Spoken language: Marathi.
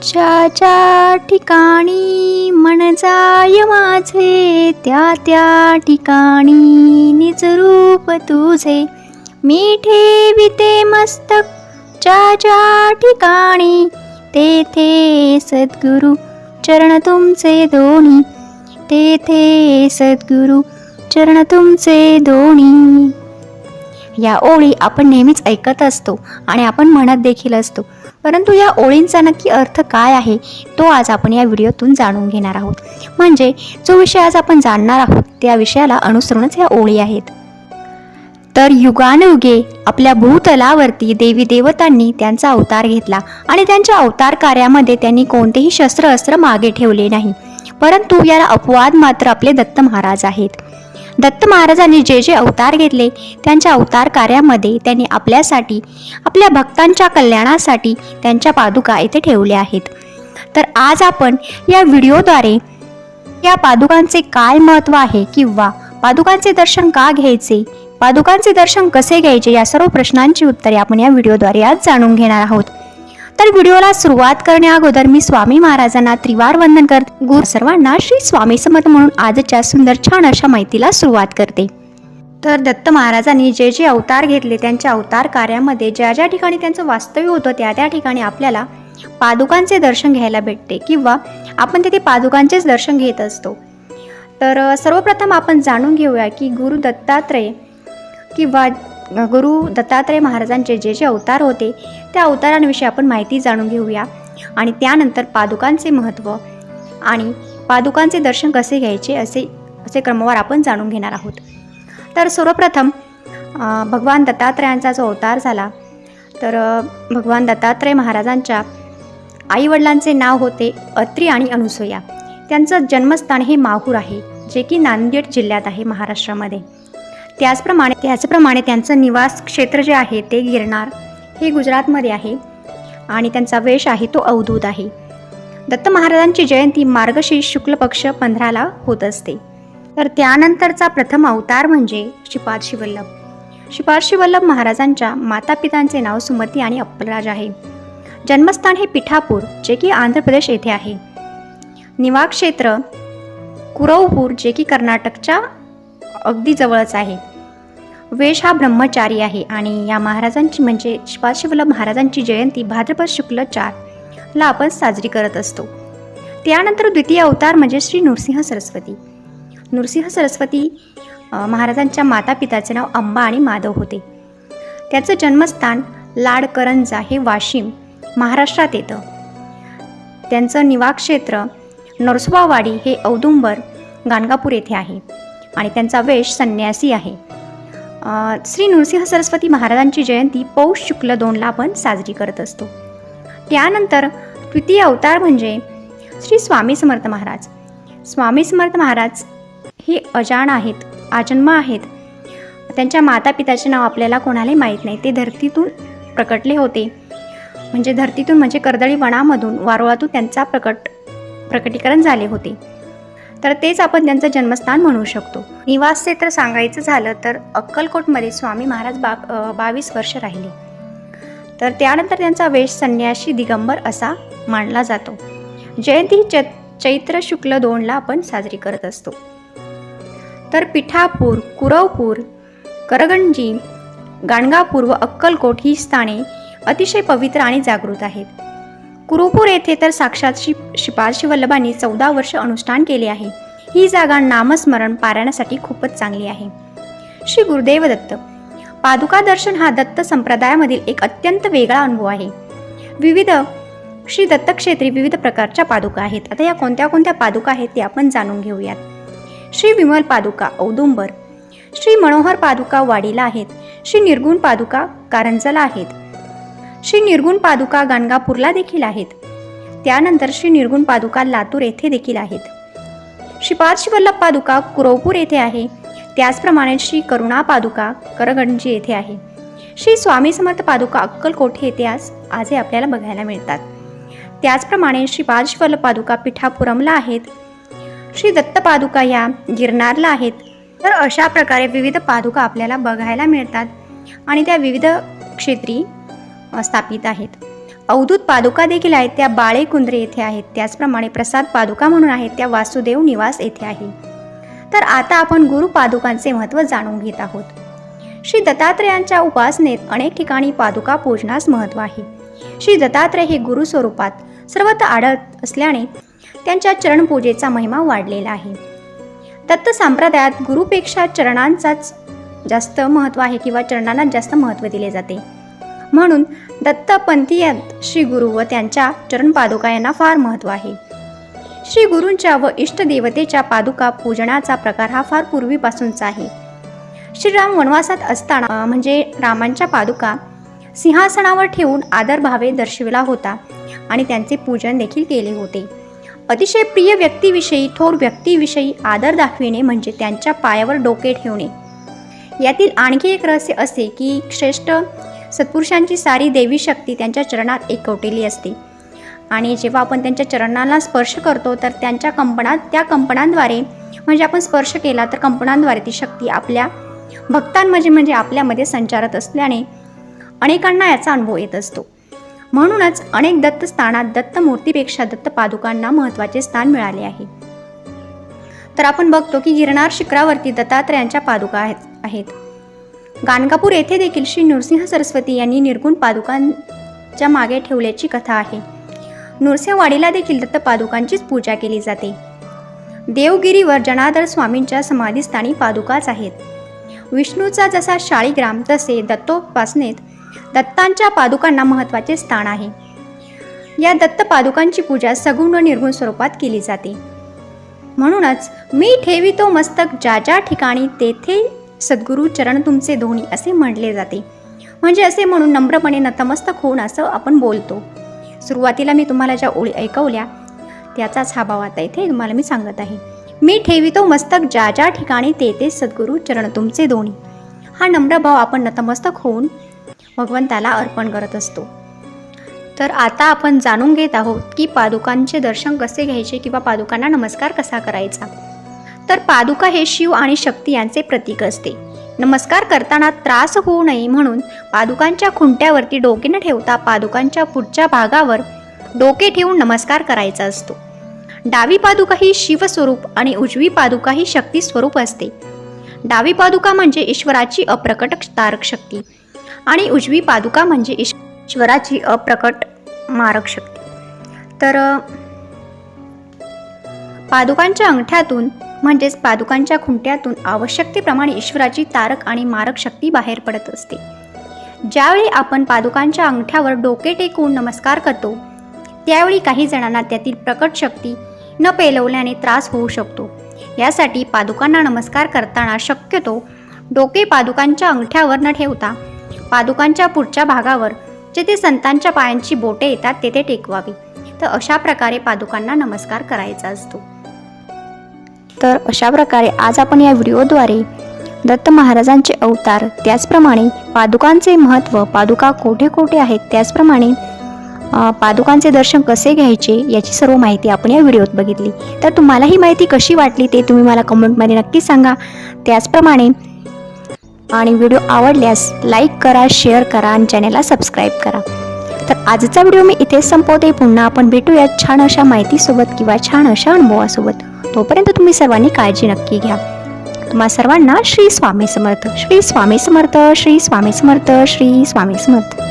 ज्या ज्या ठिकाणी मन जाय माझे, त्या त्या ठिकाणी निज रूप तुझे. मी ठेविते मस्तक ज्या ज्या ठिकाणी, तेथे सद्गुरु चरण तुमचे दोन्ही. तेथे सद्गुरु चरण तुमचे दोन्ही. या ओळी आपण नेहमीच ऐकत असतो आणि आपण म्हणत देखील असतो, परंतु या ओळींचा नक्की अर्थ काय आहे तो आज आपण या व्हिडिओतून जाणून घेणार आहोत. म्हणजे जो विषय आज आपण जाणणार आहोत त्या विषयाला अनुसरूनच या ओळी आहेत. तर युगानुयुगे आपल्या भूतलावरती देवी देवतांनी त्यांचा अवतार घेतला आणि त्यांच्या अवतार कार्यामध्ये त्यांनी कोणतेही शस्त्र अस्त्र मागे ठेवले नाही. परंतु याला अपवाद मात्र आपले दत्त महाराज आहेत. दत्त महाराजांनी जे जे अवतार घेतले त्यांच्या अवतार कार्यामध्ये त्यांनी आपल्यासाठी, आपल्या भक्तांच्या कल्याणासाठी त्यांच्या पादुका येथे ठेवल्या आहेत. तर आज आपण या व्हिडिओद्वारे या पादुकांचे काय महत्त्व आहे किंवा पादुकांचे दर्शन का घ्यायचे, पादुकांचे दर्शन कसे घ्यायचे, या सर्व प्रश्नांची उत्तरे आपण या व्हिडिओद्वारे आज जाणून घेणार आहोत. तर व्हिडिओला सुरुवात करण्या अगोदर मी स्वामी महाराजांना त्रिवार वंदन करते. गुरु सर्वांना श्री स्वामी समर्थ म्हणून आजच्या सुंदर छान अशा माहितीला सुरुवात करते. तर दत्त महाराजांनी जे जे अवतार घेतले त्यांच्या अवतार कार्यामध्ये ज्या ज्या ठिकाणी त्यांचं वास्तव्य होतं त्या त्या ठिकाणी आपल्याला पादुकांचे दर्शन घ्यायला भेटते किंवा आपण तिथे पादुकांचेच दर्शन घेत असतो. तर सर्वप्रथम आपण जाणून घेऊया की गुरु दत्तात्रय किंवा गुरु दत्तात्रय महाराजांचे जे जे अवतार होते त्या अवतारांविषयी आपण माहिती जाणून घेऊया आणि त्यानंतर पादुकांचे महत्त्व आणि पादुकांचे दर्शन कसे घ्यायचे असे क्रमवार आपण जाणून घेणार आहोत. तर सर्वप्रथम भगवान दत्तात्रयांचा जो अवतार झाला तर भगवान दत्तात्रय महाराजांच्या आईवडिलांचे नाव होते अत्री आणि अनुसूया. त्यांचं जन्मस्थान हे माहूर आहे जे की नांदेड जिल्ह्यात आहे महाराष्ट्रामध्ये. त्याचप्रमाणे त्यांचं निवास क्षेत्र जे आहे ते गिरनार हे गुजरातमध्ये आहे आणि त्यांचा वेश आहे तो अवधूत आहे. दत्त महाराजांची जयंती मार्गशीर्ष शुक्ल पक्ष 15 होत असते. तर त्यानंतरचा प्रथम अवतार म्हणजे श्रीपादशी वल्लभ. श्रीपादशी वल्लभ महाराजांच्या मातापितांचे नाव सुमती आणि अप्पलराज आहे. जन्मस्थान हे पिठापूर जे की आंध्र प्रदेश येथे आहे. निवास क्षेत्र कुरवपूर जे की कर्नाटकच्या अगदी जवळच आहे. वेश हा ब्रह्मचारी आहे आणि या महाराजांची म्हणजे श्रीपादशी वल्लभ महाराजांची जयंती भाद्रपद शुक्ल 4 ला आपण साजरी करत असतो. त्यानंतर द्वितीय अवतार म्हणजे श्री नृसिंह सरस्वती. नृसिंह सरस्वती महाराजांच्या मातापिताचे नाव अंबा आणि माधव होते. त्याचं जन्मस्थान लाडकरंजा हे वाशिम महाराष्ट्रात येतं. त्यांचं निवास क्षेत्र नरसोबावाडी हे औदुंबर गाणगापूर येथे आहे आणि त्यांचा वेश संन्यासी आहे. श्री नृसिंह सरस्वती महाराजांची जयंती पौष शुक्ल 2 ला आपण साजरी करत असतो. त्यानंतर द्वितीय अवतार म्हणजे श्री स्वामी समर्थ महाराज. स्वामी समर्थ महाराज हे अजाण आहेत, आजन्म आहेत. त्यांच्या मातापिताचे नाव आपल्याला कोणालाही माहीत नाही. ते धरतीतून प्रकटले होते, म्हणजे धरतीतून म्हणजे कर्दळी वनामधून वारुळातून त्यांचा प्रकटीकरण झाले होते. तर तेच आपण त्यांचं जन्मस्थान म्हणू शकतो. निवास क्षेत्र सांगायचं झालं तर अक्कलकोटमध्ये स्वामी महाराज 22 वर्ष राहिले. तर त्यानंतर त्यांचा वेश संन्यासी दिगंबर असा मानला जातो. जयंती चैत्र शुक्ल 2 ला आपण साजरी करत असतो. तर पिठापूर, कुरवपूर, करगंजी, गाणगापूर व अक्कलकोट ही स्थाने अतिशय पवित्र आणि जागृत आहेत. कुरुपूर येथे तर साक्षात श्रीपादशी वल्लभांनी 14 वर्ष अनुष्ठान केले आहे. ही जागा नामस्मरण पारायणासाठी खूपच चांगली आहे. श्री गुरुदेव दत्त. पादुका दर्शन हा दत्त संप्रदायामधील एक अत्यंत वेगळा अनुभव आहे. विविध श्री दत्तक्षेत्री विविध प्रकारच्या पादुका आहेत. आता या कोणत्या कोणत्या पादुका आहेत ते आपण जाणून घेऊयात. श्री विमल पादुका औदुंबर, श्री मनोहर पादुका वाडीला आहेत, श्री निर्गुण पादुका कारंजला आहेत, श्री निर्गुण पादुका गाणगापूरला देखील आहेत. त्यानंतर श्री निर्गुण पादुका लातूर येथे देखील आहेत. श्रीपादशी वल्लभ पादुका कुरवपूर येथे आहे. त्याचप्रमाणे श्री करुणा पादुका करगंजी येथे आहे. श्री स्वामी समर्थ पादुका अक्कलकोट येथे आजही आपल्याला बघायला मिळतात. त्याचप्रमाणे श्रीपादशी वल्लभ पादुका पिठापुरमला आहेत. श्री दत्त पादुका या गिरनारला आहेत. तर अशा प्रकारे विविध पादुका आपल्याला बघायला मिळतात आणि त्या विविध क्षेत्री स्थापित आहेत. अवधूत पादुका देखील आहेत त्या बाळेकुंद्रे येथे आहेत. त्याचप्रमाणे प्रसाद पादुका म्हणून आहेत त्या वासुदेव निवास येथे आहे. तर आता आपण गुरु पादुकांचे महत्त्व जाणून घेत आहोत. श्री दत्तात्रेयांच्या उपासनेत अनेक ठिकाणी पादुका पूजनास महत्त्व आहे. श्री दत्तात्रेय हे गुरु स्वरूपात सर्वत्र आढळत असल्याने त्यांच्या चरणपूजेचा महिमा वाढलेला आहे. दत्त संप्रदायात गुरुपेक्षा चरणांचाच जास्त महत्त्व आहे किंवा चरणांना जास्त महत्त्व दिले जाते. म्हणून दत्तपंथीयात श्री गुरु व त्यांच्या चरण पादुका यांना फार महत्त्व आहे. श्री गुरूंच्या व इष्टदेवतेच्या पादुका पूजनाचा प्रकार हा फार पूर्वीपासूनचा आहे. श्रीराम वनवासात असताना म्हणजे रामांच्या पादुका सिंहासनावर ठेवून आदरभावे दर्शविला होता आणि त्यांचे पूजन देखील केले होते. अतिशय प्रिय व्यक्तीविषयी थोर व्यक्तीविषयी आदर दाखविणे म्हणजे त्यांच्या पायावर डोके ठेवणे. यातील आणखी एक रहस्य असे की श्रेष्ठ सत्पुरुषांची सारी देवी शक्ती त्यांच्या चरणात एकवटलेली असते आणि जेव्हा आपण त्यांच्या चरणाला स्पर्श करतो तर त्या कंपनांद्वारे म्हणजे आपण स्पर्श केला तर कंपनांद्वारे ती शक्ती आपल्या भक्तांमध्ये म्हणजे आपल्यामध्ये संचारत असल्याने अनेकांना याचा अनुभव येत असतो. म्हणूनच अनेक दत्त स्थानात दत्त मूर्तीपेक्षा दत्त पादुकांना महत्त्वाचे स्थान मिळाले आहे. तर आपण बघतो की गिरनार शिखरावरती दत्तात्रेयांच्या पादुका आहेत. गाणगापूर येथे देखील श्री नृसिंह सरस्वती यांनी निर्गुण पादुकांच्या मागे ठेवल्याची कथा आहे. नृसिंहवाडीला देखील दत्त पादुकांचीच पूजा केली जाते. देवगिरीवर जनार्दन स्वामींच्या समाधीस्थानी पादुकाच आहेत. विष्णूचा जसा शाळीग्राम तसे दत्तोपासनेत दत्तांच्या पादुकांना महत्त्वाचे स्थान आहे. या दत्त पादुकांची पूजा सगुण व निर्गुण स्वरूपात केली जाते. म्हणूनच मी ठेवितो मस्तक ज्या ज्या ठिकाणी तेथे सद्गुरू चरण तुमचे दोन्ही असे म्हटले जाते. म्हणजे असे म्हणून नम्रपणे नतमस्तक होऊन असं आपण बोलतो. सुरुवातीला मी तुम्हाला ज्या ओळी ऐकवल्या त्याचाच हा भाव आता इथे तुम्हाला मी सांगत आहे. मी ठेवितो मस्तक ज्या ज्या ठिकाणी तेथे सद्गुरू चरण तुमचे दोन्ही. हा नम्र भाव आपण नतमस्तक होऊन भगवंताला अर्पण करत असतो. तर आता आपण जाणून घेत आहोत की पादुकांचे दर्शन कसे घ्यायचे किंवा पादुकांना नमस्कार कसा करायचा. तर पादुका हे शिव आणि शक्ती यांचे प्रतीक असते. नमस्कार करताना त्रास होऊ नये म्हणून पादुकांच्या खुंट्यावरती डोके न ठेवता पादुकांच्या पुढच्या भागावर डोके ठेवून नमस्कार करायचा असतो. डावी पादुका ही शिवस्वरूप आणि उजवी पादुका ही शक्ती स्वरूप असते. डावी पादुका म्हणजे ईश्वराची अप्रकट तारक शक्ती आणि उजवी पादुका म्हणजे ईश्वराची अप्रकट मारक शक्ती. तर पादुकांच्या अंगठ्यातून म्हणजेच पादुकांच्या खुंट्यातून आवश्यकतेप्रमाणे ईश्वराची तारक आणि मारक शक्ती बाहेर पडत असते. ज्यावेळी आपण पादुकांच्या अंगठ्यावर डोके टेकून नमस्कार करतो त्यावेळी काही जणांना त्यातील प्रकट शक्ती न पेलवल्याने त्रास होऊ शकतो. यासाठी पादुकांना नमस्कार करताना शक्यतो डोके पादुकांच्या अंगठ्यावर न ठेवता पादुकांच्या पुढच्या भागावर जेथे संतांच्या पायांची बोटे येतात तेथे टेकवावी. तर अशा प्रकारे पादुकांना नमस्कार करायचा असतो. तर अशा प्रकारे आज आपण या व्हिडिओद्वारे दत्त महाराजांचे अवतार त्याचप्रमाणे पादुकांचे महत्त्व, पादुका कोठे कोठे आहेत, त्याचप्रमाणे पादुकांचे दर्शन कसे घ्यायचे याची सर्व माहिती आपण या व्हिडिओत बघितली. तर तुम्हाला ही माहिती कशी वाटली ते तुम्ही मला कमेंटमध्ये नक्की सांगा. त्याचप्रमाणे आणि व्हिडिओ आवडल्यास लाईक करा, शेअर करा आणि चॅनलला सबस्क्राईब करा. तर आजचा व्हिडिओ मी इथेच संपवते. पुन्हा आपण भेटूया छान अशा माहितीसोबत किंवा छान अशा अनुभवासोबत. तोपर्यंत तुम्ही सर्वांनी काळजी नक्की घ्या. तुम्हा सर्वांना श्री स्वामी समर्थ, श्री स्वामी समर्थ, श्री स्वामी समर्थ, श्री स्वामी समर्थ.